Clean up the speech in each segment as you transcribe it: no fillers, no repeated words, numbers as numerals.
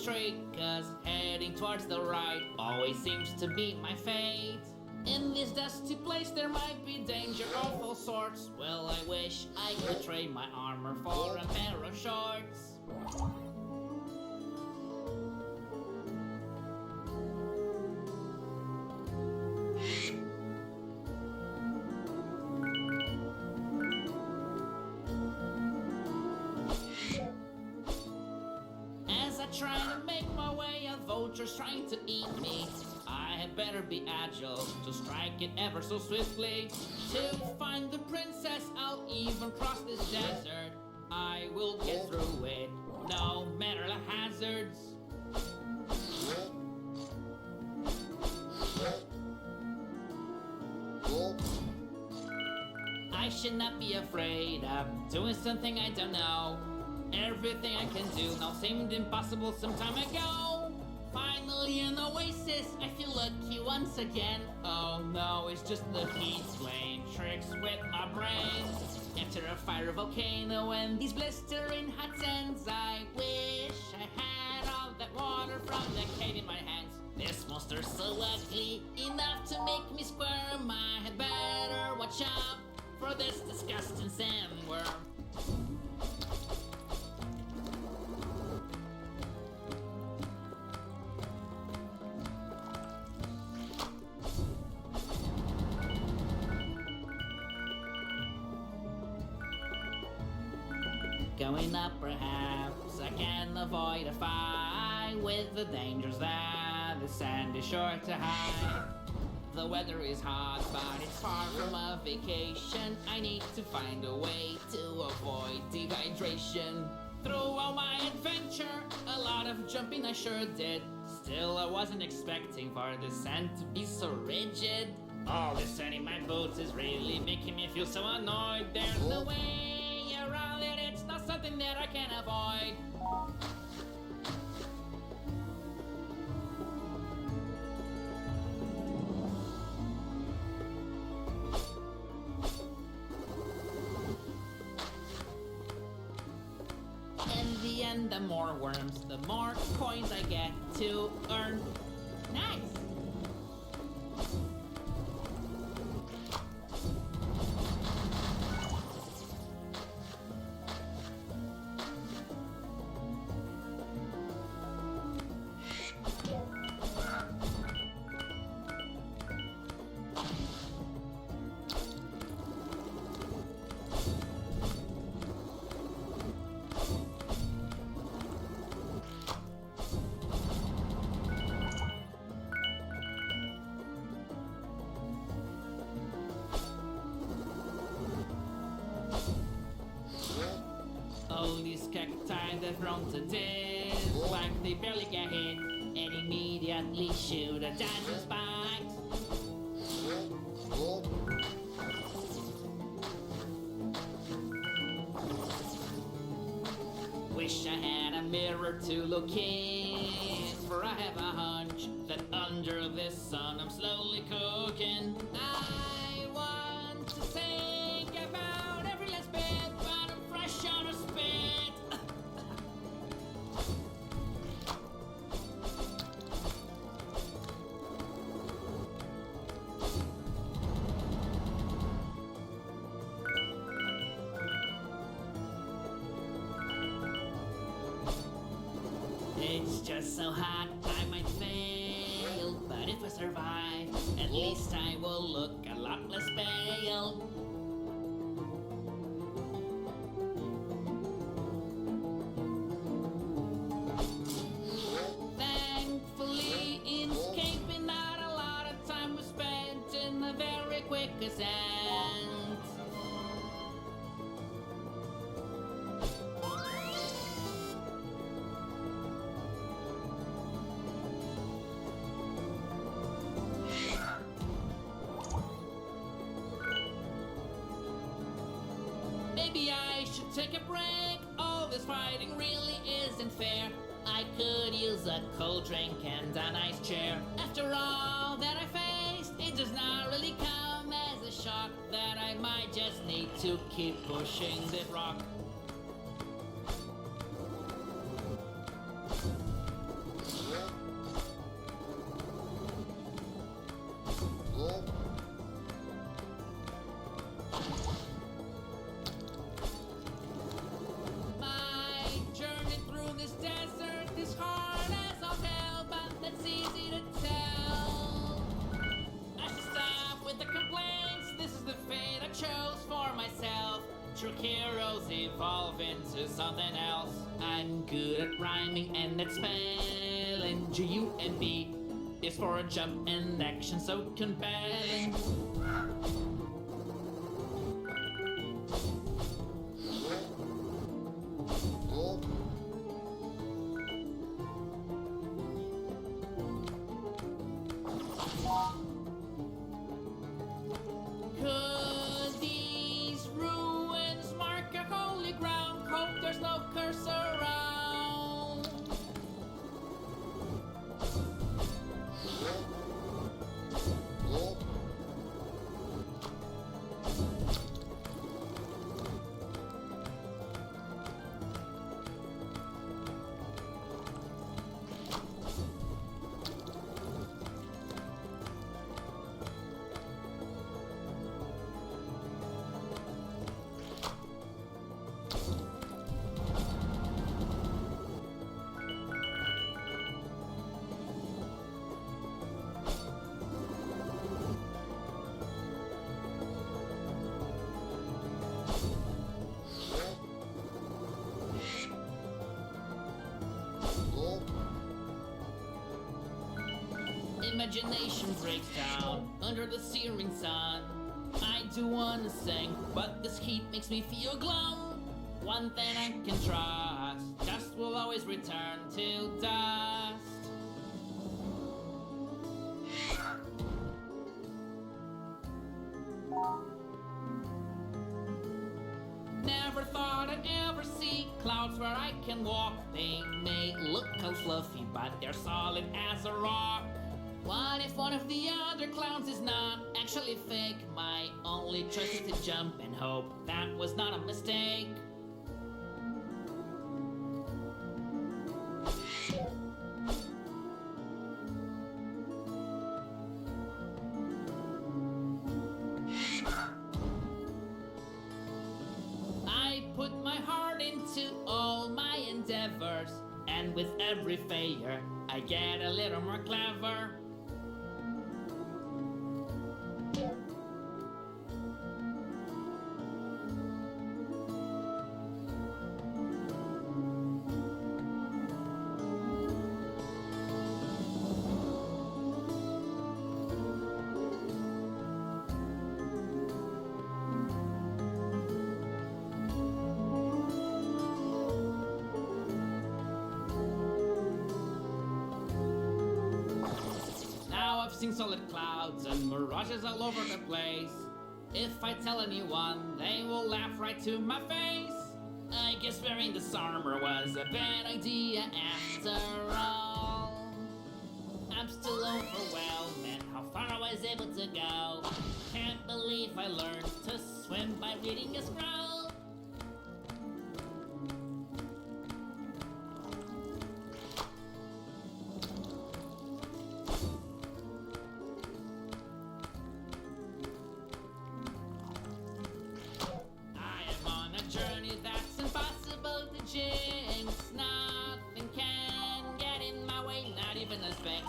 straight, 'cause heading towards the right always seems to be my fate. In this dusty place there might be danger of all sorts. Well, I wish I could trade my armor for a pair of shorts. As I try to make my way, a vulture's trying to eat me. I had better be agile to strike it ever so swiftly. To find the princess, I'll even cross this desert. I will get through it, no matter the hazards. I should not be afraid of doing something I don't know. Everything I can do now seemed impossible some time ago. Finally an oasis, I feel lucky once again. Oh no, it's just the heat playing tricks with my brain. After a fire volcano and these blistering hot sands, I wish I had all that water from the cave in my hands. This monster's so ugly, enough to make me squirm. I had better watch out for this disgusting sandworm. Going up perhaps I can avoid a fight with the dangers that the sand is sure to hide. The weather is hot but it's far from a vacation. I need to find a way to avoid dehydration. Through all my adventure, a lot of jumping I sure did. Still I wasn't expecting for the sand to be so rigid. All this sand in my boots is really making me feel so annoyed. There's no way around it, it's not something that I can avoid. In the end, the more worms, the more coins I get to earn. Nice! All these cacti they've grown to death, like they barely get hit, and immediately shoot a dazzle spike. Wish I had a mirror to look in, for I have a hunch that under this sun I'm slowly cooking. I want to think about every last bit, but I'm fresh on a spit. It's just so hot, I might fail, but if I survive, at least I will look a lot less pale. Thankfully, in escaping, not a lot of time was spent in a very quick ascent. Maybe I should take a break. All this fighting really isn't fair. I could use a cold drink and a nice chair. After all that I faced, it does not really come as a shock that I might just need to keep pushing this rock. true heroes evolve into something else. I'm good at rhyming and at spelling. G-U-M-B is for a jump and action so compelling. Could these ruins mark a holy ground? Hope there's no curse around. Imagination breaks down under the searing sun. I do wanna sing, but this heat makes me feel glum. One thing I can trust, dust will always return to dust. Never thought I'd ever see clouds where I can walk. They may look all fluffy, but they're solid as a rock. What if one of the other clowns is not actually fake? My only choice is to jump and hope that was not a mistake. I put my heart into all my endeavors, and with every failure, I get a little more clever. I've seen solid clouds and mirages all over the place. If I tell anyone, they will laugh right to my face. I guess wearing this armor was a bad idea after all. I'm still overwhelmed at how far I was able to go. Can't believe I learned to swim by reading a scroll. Journey that's impossible to jinx. Nothing can get in my way, not even a speck.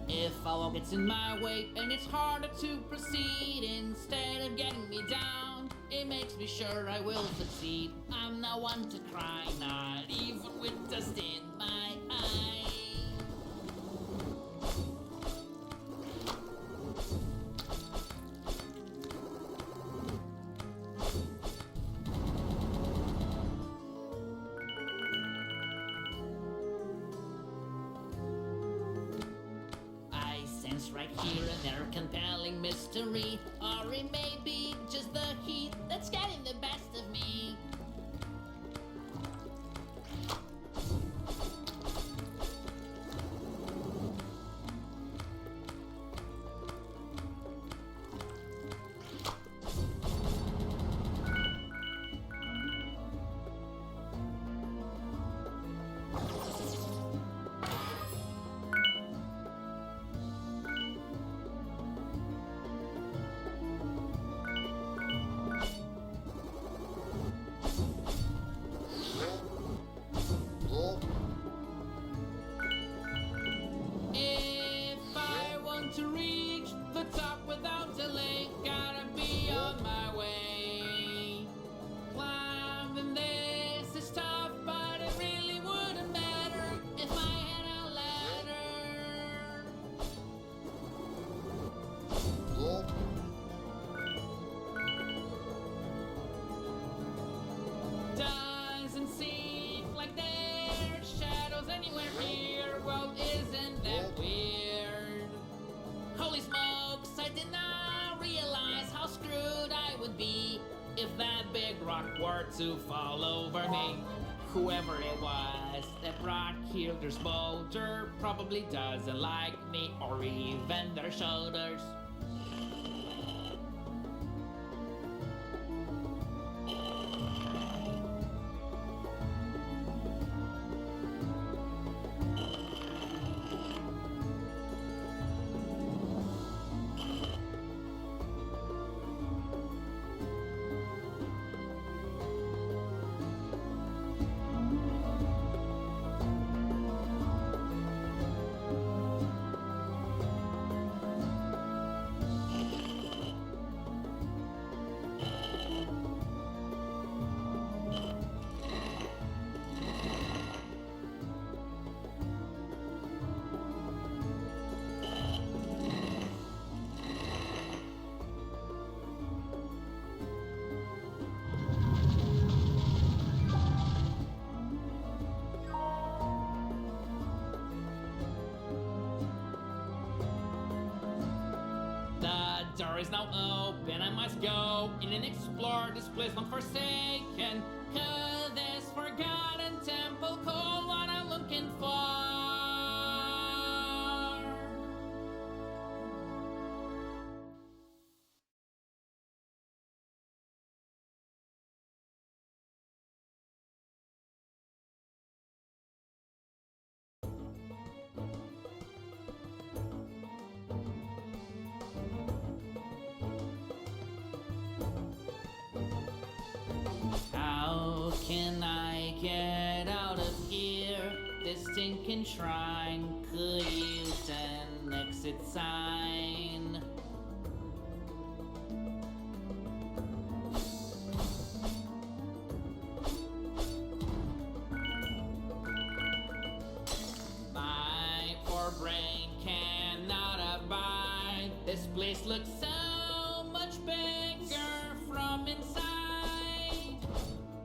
If a wall gets in my way and it's harder to proceed, instead of getting me down, it makes me sure I will succeed. I'm not one to cry, not even with dust in my eye. I sense right here and there compelling mystery, or it may be just the heat that's getting the best of me. did not realize how screwed I would be if that big rock were to fall over me. Whoever it was that brought here this boulder probably doesn't like me or even their shoulders. The door is now open, I must go in and explore this place long forsaken. 'Cause this forgotten temple called what I'm looking for. How can I get out of here? This stinking shrine could use an exit sign. My poor brain cannot abide. This place looks so much bigger from inside.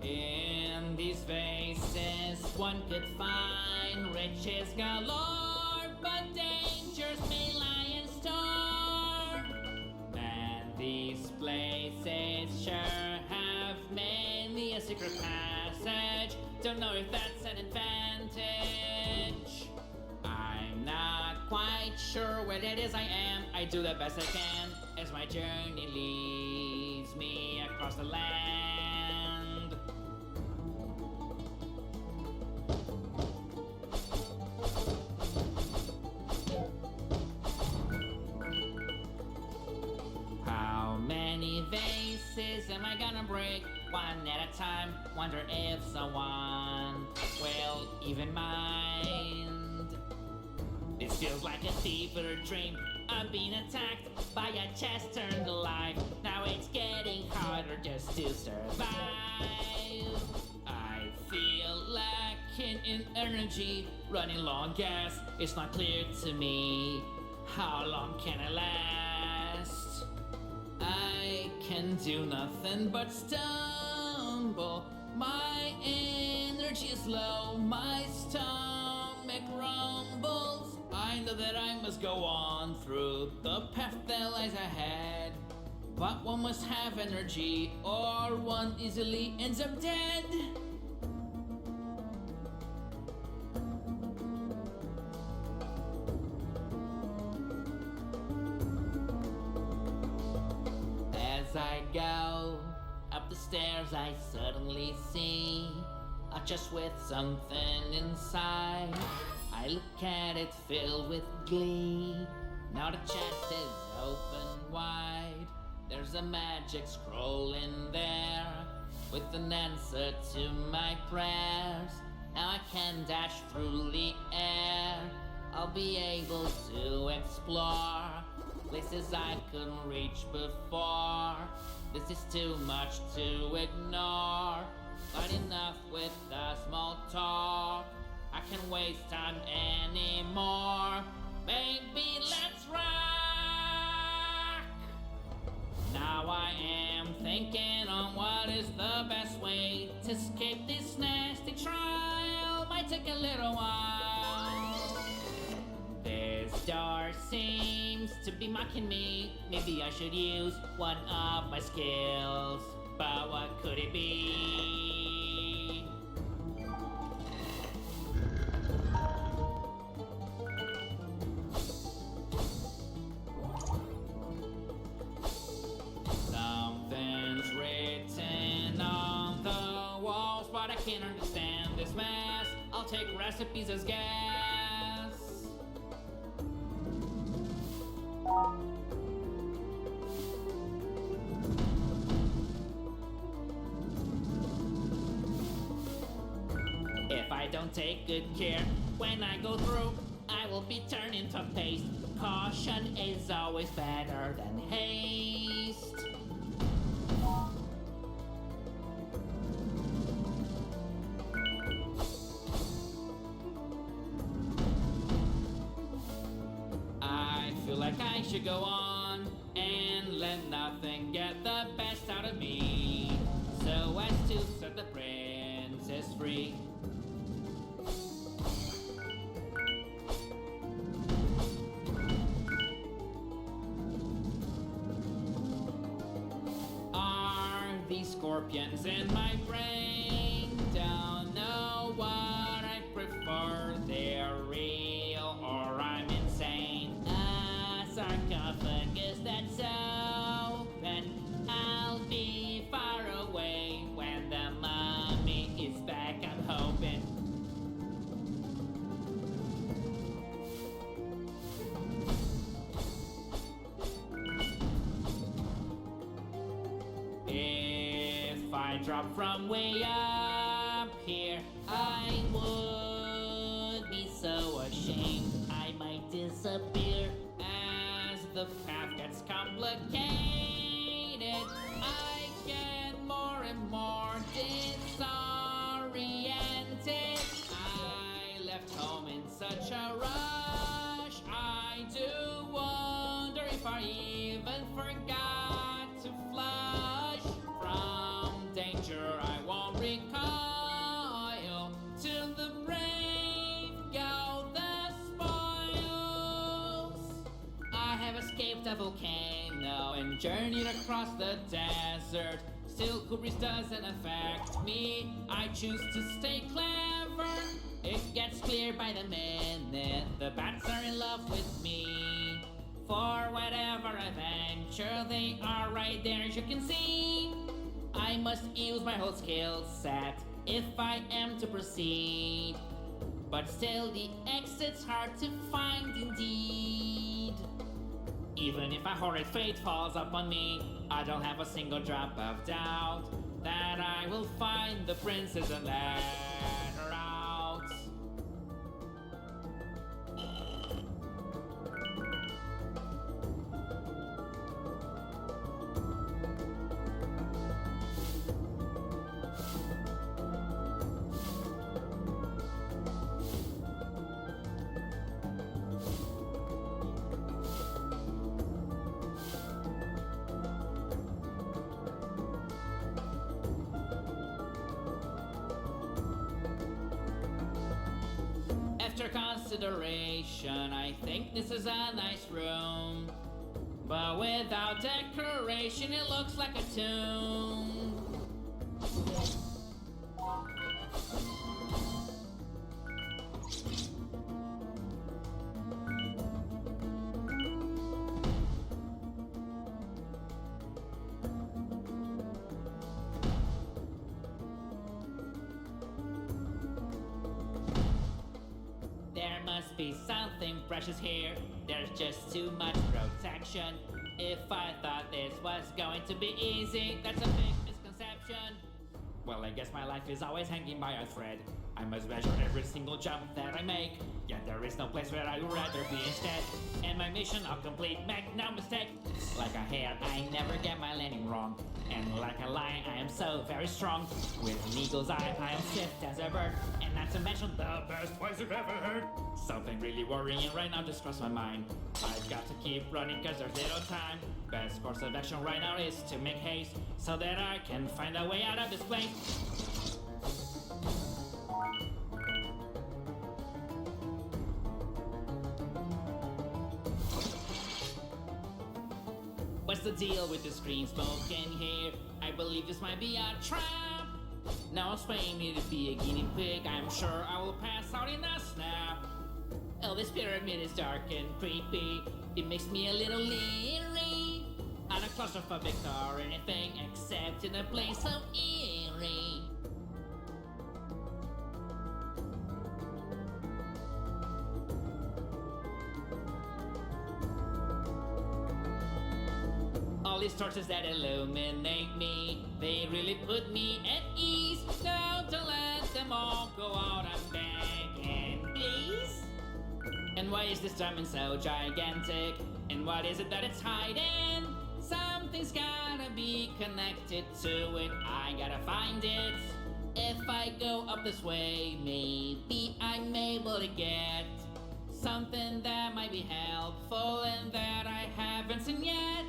In these faces one could find riches galore, but dangers may lie in store. And these places sure have many a secret passage. Don't know if that's an advantage. I'm not quite sure where it is I am. I do the best I can as my journey leads me across the land. How many vases am I gonna break? One at a time. Wonder if someone will even mind. This feels like a fever dream. I'm being attacked by a chest turned alive. Now it's getting harder just to survive. I feel lacking in energy, running low on gas. It's not clear to me. How long can I last? I can do nothing but stumble. My energy is low, my stomach rumbles. I know that I must go on through the path that lies ahead. But one must have energy or one easily ends up dead. As I go up the stairs, I suddenly see a chest with something inside. I look at it filled with glee. Now the chest is open wide. There's a magic scroll in there with an answer to my prayers. Now I can dash through the air. I'll be able to explore places I couldn't reach before. This is too much to ignore. Not enough with the small talk. I can't waste time anymore. Baby, let's rock! Now I am thinking on what is the best way to escape this nasty trial. Might take a little while. This door seems to be mocking me. Maybe I should use one of my skills. But what could it be? Something's written on the walls, but I can't understand this mess. I'll take recipes as guess. If I don't take good care when I go through, I will be turned into paste. Caution is always better than haste. I feel like I should go on and let nothing get the best out of me, so as to set the princess free. Are these scorpions in my brain? Don't know what I prefer. They're real or I'm insane. A sarcophagus that's open. I'll be far away when the mummy is back, I'm hoping. If I drop from way up here, I would be so ashamed I might disappear. As the path gets complicated, I get more and more disoriented. I left home in such a rush. I do wonder if I even forgot to flush. From danger I won't recoil. Till the brave go the spoils. I have escaped a volcano and journeyed across the desert. Still, hubris doesn't affect me. I choose to stay clever. It gets clear by the minute the bats are in love with me. For whatever I venture, they are right there as you can see. I must use my whole skill set if I am to proceed. But still the exit's hard to find indeed. Even if a horrid fate falls upon me, I don't have a single drop of doubt that I will find the princess and let her out. After consideration, I think this is a nice room. But without decoration, it looks like a tomb. There must be something precious here. There's just too much protection. If I thought this was going to be easy, that's a big misconception. Well, I guess my life is always hanging by a thread. I must measure every single jump that I make. Yet there is no place where I would rather be instead. And my mission I'll complete, make no mistake. Like a hare, I never get my landing wrong. And like a lion, I am so very strong. With an eagle's eye, I am swift as a bird. And not to mention the best voice you've ever heard. Something really worrying right now just crossed my mind. I've got to keep running cause there's little time. Best course of action right now is to make haste, so that I can find a way out of this place. What's the deal with the screen spoken here? I believe this might be a trap. Now Spain me to be a guinea pig. I'm sure I will pass out in a snap. Oh, this pyramid is dark and creepy. It makes me a little leery. I'm not claustrophobic or anything except in a place so eerie. All these torches that illuminate me, they really put me at ease. Don't let them all go out, I'm begging, please. And why is this diamond so gigantic? And what is it that it's hiding? Something's gotta be connected to it, I gotta find it. If I go up this way, maybe I'm able to get something that might be helpful and that I haven't seen yet.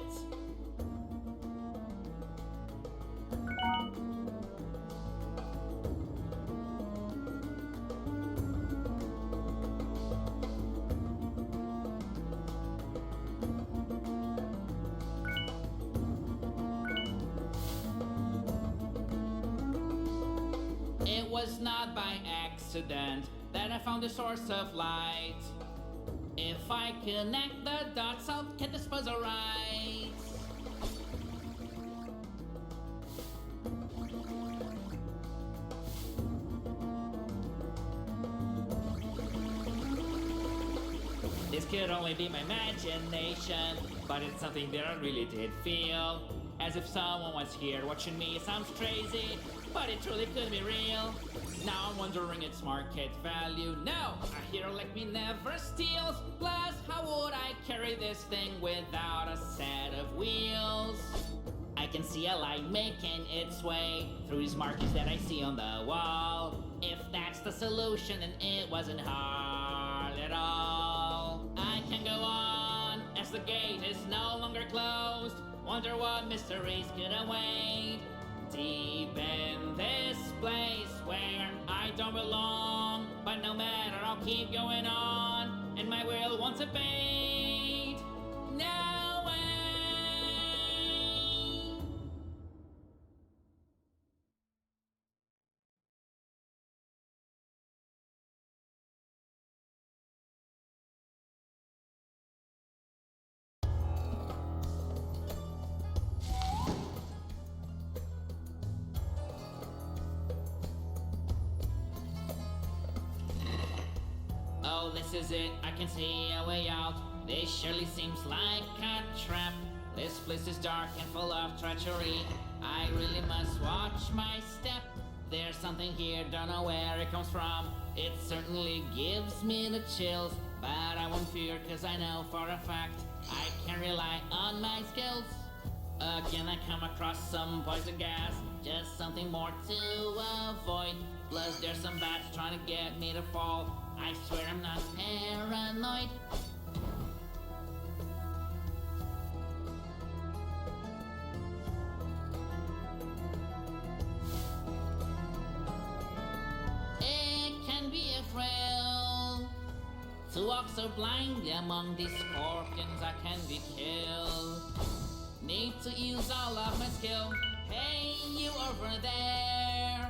It was not by accident that I found the source of light. If I connect the dots, I'll get this puzzle right. This could only be my imagination, but it's something that I really did feel. As if someone was here watching me. It sounds crazy, but it truly could be real. Now I'm wondering its market value. No, a hero like me never steals. Plus, how would I carry this thing without a set of wheels? I can see a light making its way through these markings that I see on the wall. If that's the solution, then it wasn't hard at all. I can go on as the gate is no longer closed. Wonder what mysteries could await deep in this place where I don't belong. But no matter, I'll keep going on, and my will won't abate. No way. Oh, this is it, I can see a way out. This surely seems like a trap. This place is dark and full of treachery. I really must watch my step. There's something here, don't know where it comes from. It certainly gives me the chills, but I won't fear, cause I know for a fact I can rely on my skills. Again, I come across some poison gas, just something more to avoid. Plus there's some bats trying to get me to fall. I swear I'm not paranoid. It can be a thrill to walk so blindly among these scorpions. I can be killed. Need to use all of my skill. Hey, you over there,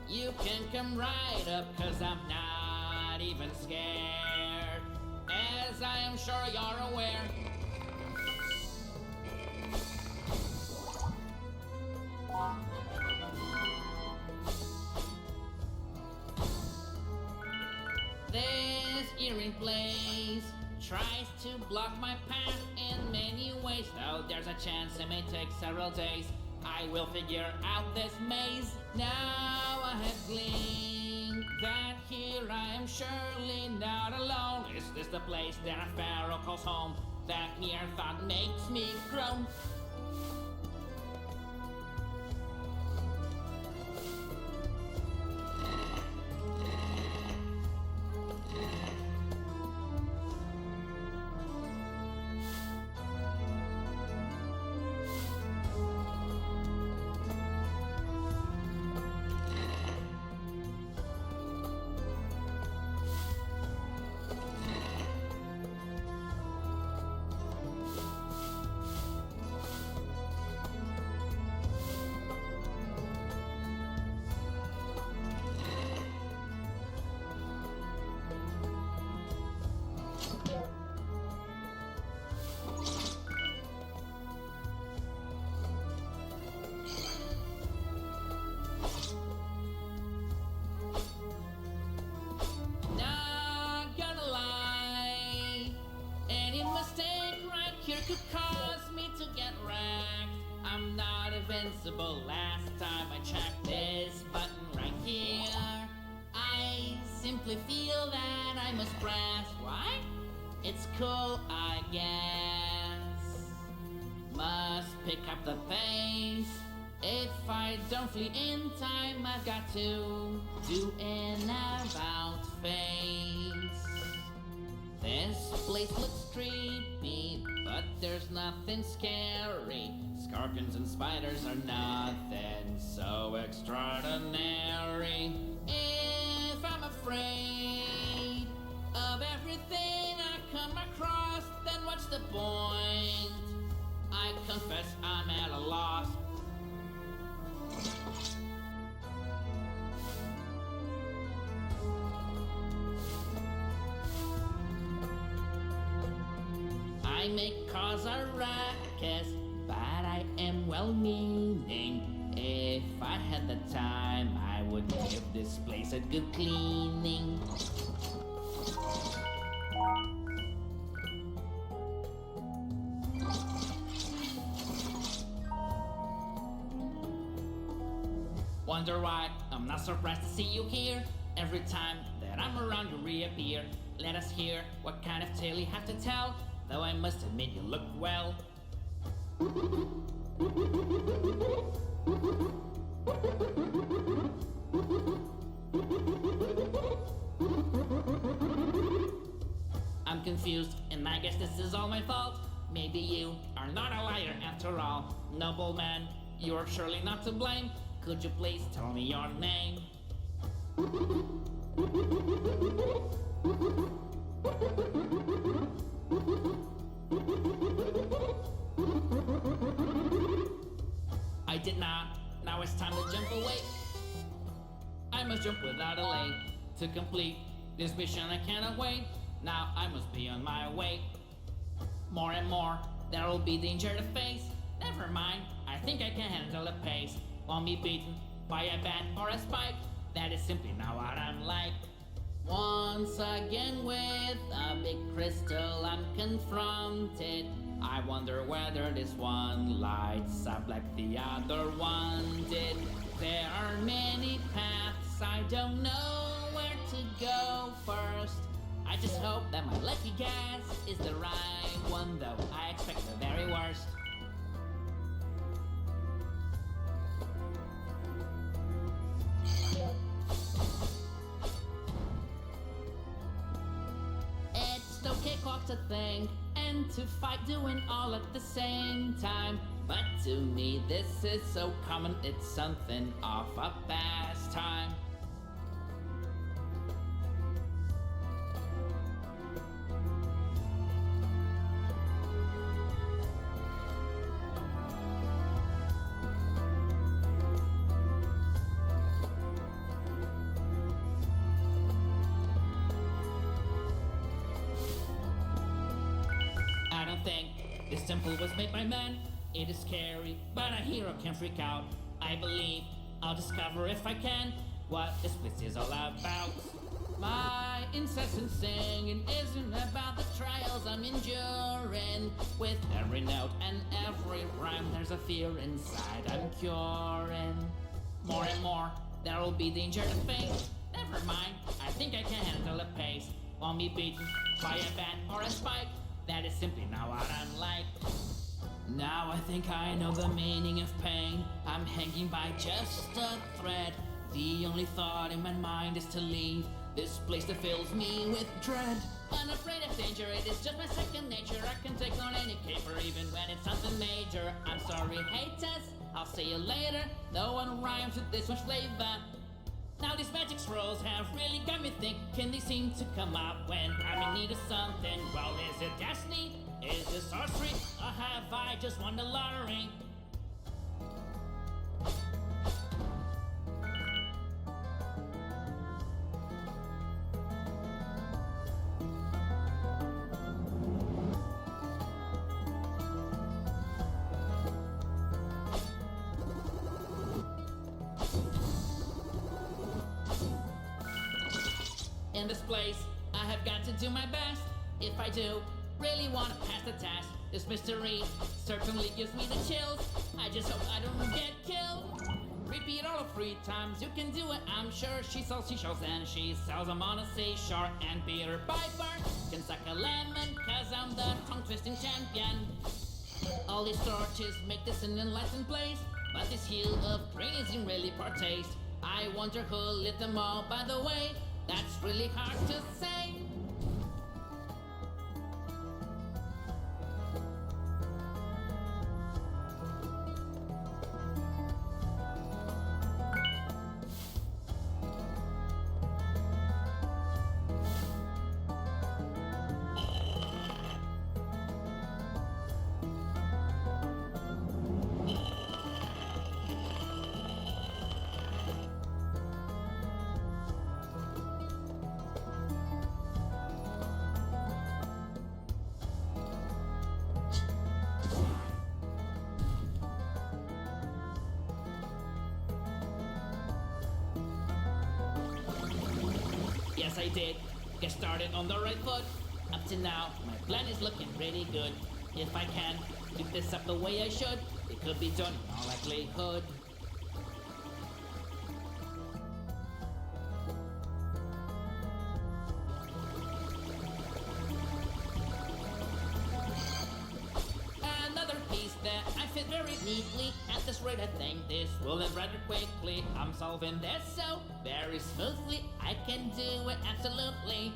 you can come right up, cause I'm not even scared, as I am sure you're aware. This eerie place tries to block my path in many ways. Though there's a chance it may take several days, I will figure out this maze. Now I have gleaned that here I am surely not alone. Is this the place that a pharaoh calls home? That mere thought makes me groan. invincible. Last time I checked this button right here, I simply feel that I must press. Why? It's cool, I guess. Must pick up the pace. If I don't flee in time, I've got to do an about face. This place looks creepy, but there's nothing scary. Scorpions and spiders are nothing so extraordinary. If I'm afraid of everything I come across, then what's the point? I confess I'm at a loss. I may cause a ruckus, but I am well-meaning. If I had the time, I would give this place a good cleaning. Wonder why I'm not surprised to see you here. Every time that I'm around, you reappear. Let us hear what kind of tale you have to tell. Though I must admit you look well. I'm confused, and I guess this is all my fault. Maybe you are not a liar after all. Nobleman, you are surely not to blame. Could you please tell me your name? I did not. Now it's time to jump away. I must jump without delay. To complete this mission I cannot wait. Now I must be on my way. More and more, there will be danger to face. Never mind, I think I can handle the pace. Won't be beaten by a bat or a spike. That is simply not what I'm like. Once again with a big crystal I'm confronted. I wonder whether this one lights up like the other one did. There are many paths, I don't know where to go first. I just hope that my lucky guess is the right one, though I expect the very worst. It's no cakewalk to think and to fight, doing all at the same time. But to me this is so common, it's something of a pastime. I don't think this temple was made by man. It is scary, but a hero can freak out. I believe I'll discover if I can what this place is all about. My incessant singing isn't about the trials I'm enduring. With every note and every rhyme, there's a fear inside I'm curing. More and more, there will be danger to face. Never mind, I think I can handle the pace. Won't be beaten by a bat or a spike. That is simply not what I'm like. Now I think I know the meaning of pain. I'm hanging by just a thread. The only thought in my mind is to leave this place that fills me with dread. Unafraid of danger, it is just my second nature. I can take on any caper even when it's something major. I'm sorry, haters, I'll see you later. No one rhymes with this much flavor. Now these magic scrolls have really got me thinking. They seem to come up when I'm in need of something. Well, is it destiny? Is it sorcery? Or have I just won the lottery? In this place, I have got to do my best. If I do, Really want to pass the test. This mystery certainly gives me the chills. I just hope I don't get killed. Repeat all of 3 times, you can do it, I'm sure. She sells seashells and she sells them on a seashore. And Peter Piper can suck a lemon, cause I'm the tongue-twisting champion. All these torches make this an enlightened place, but this hue of green isn't really poor taste. I wonder who lit them all, by the way. That's really hard to say. Yes, I did. Get started on the right foot. Up to now, my plan is looking pretty good. If I can keep this up the way I should, it could be done in all likelihood. Another piece that I fit very neatly. At this rate, I think this will end rather quickly. I'm solving this so very smoothly. I can do it absolutely.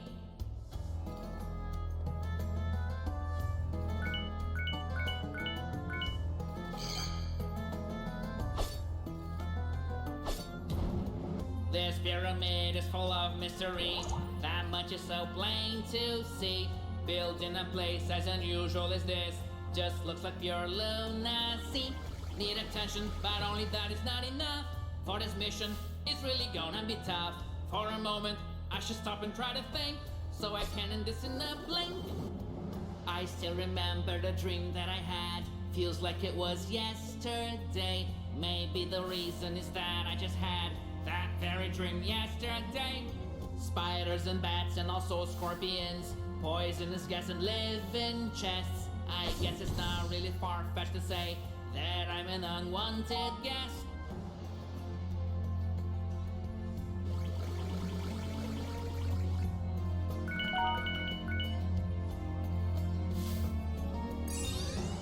This pyramid is full of mystery. That much is so plain to see. Built in a place as unusual as this just looks like pure lunacy. Need attention, but only that is not enough. For this mission, it's really gonna be tough. For a moment, I should stop and try to think, so I can end this in a blink. I still remember the dream that I had. Feels like it was yesterday. Maybe the reason is that I just had that very dream yesterday. Spiders and bats and also scorpions, poisonous gas and living chests. I guess it's not really far-fetched to say that I'm an unwanted guest.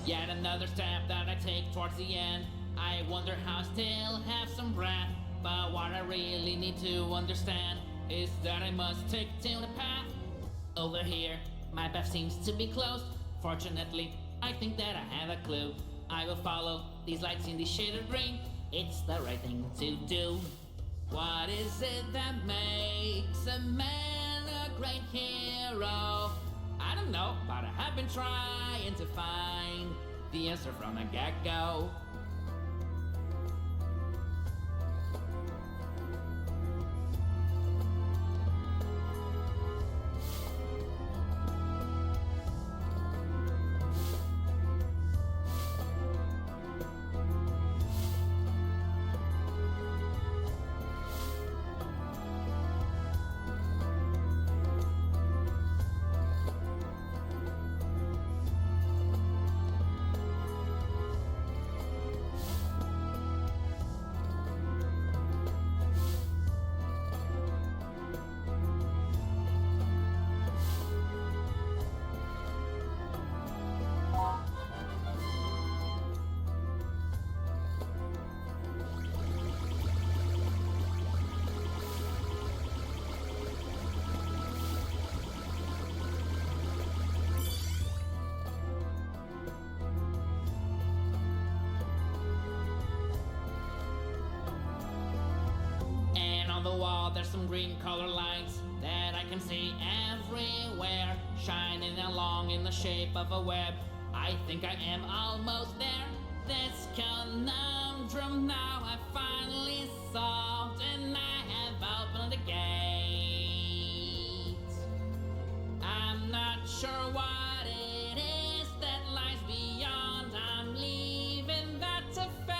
Yet another step that I take towards the end. I wonder how I still have some breath. But what I really need to understand is that I must take to the path. Over here, my path seems to be closed. Fortunately, I think that I have a clue. I will follow these lights in the shaded green. It's the right thing to do. What is it that makes a man a great hero? I don't know, but I have been trying to find the answer from the get-go. There's some green color lights that I can see everywhere, shining along in the shape of a web. I think I am almost there. This conundrum now I finally solved, and I have opened the gate. I'm not sure what it is that lies beyond. I'm leaving that to fate.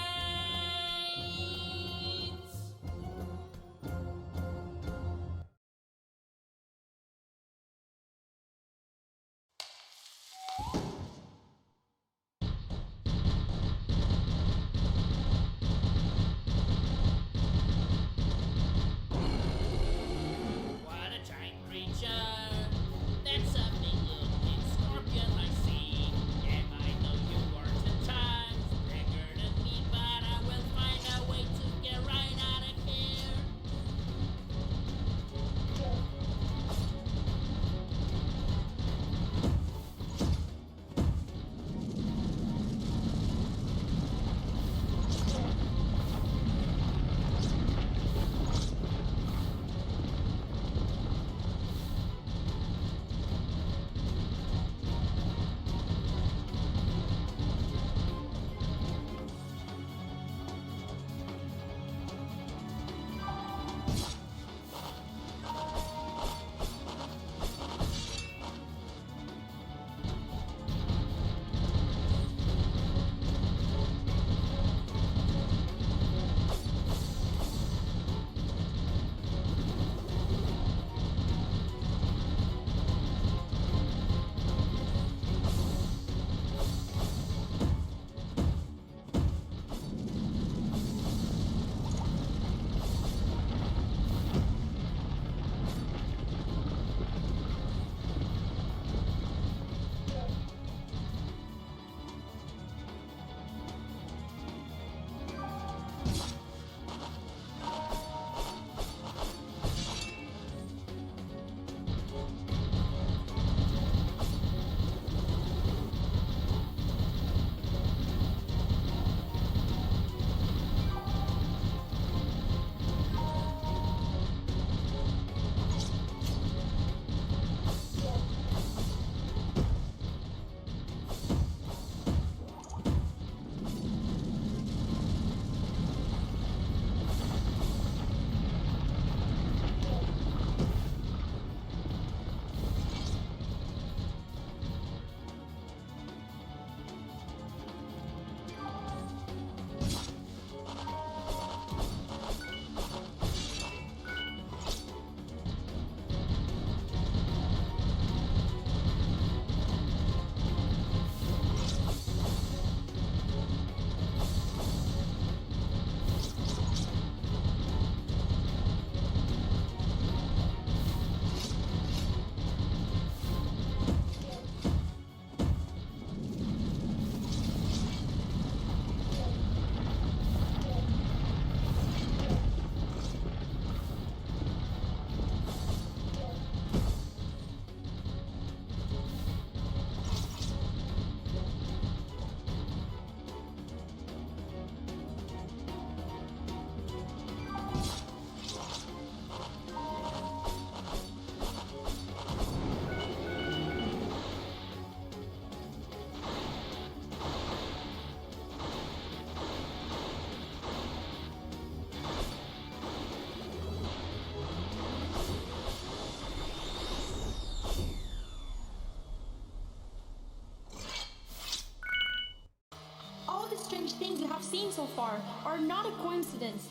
seen so far are not a coincidence.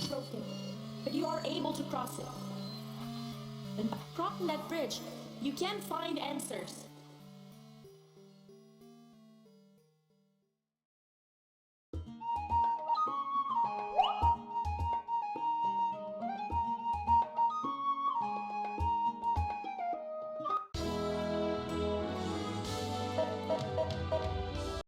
Broken, but you are able to cross it. And by crossing that bridge, you can find answers.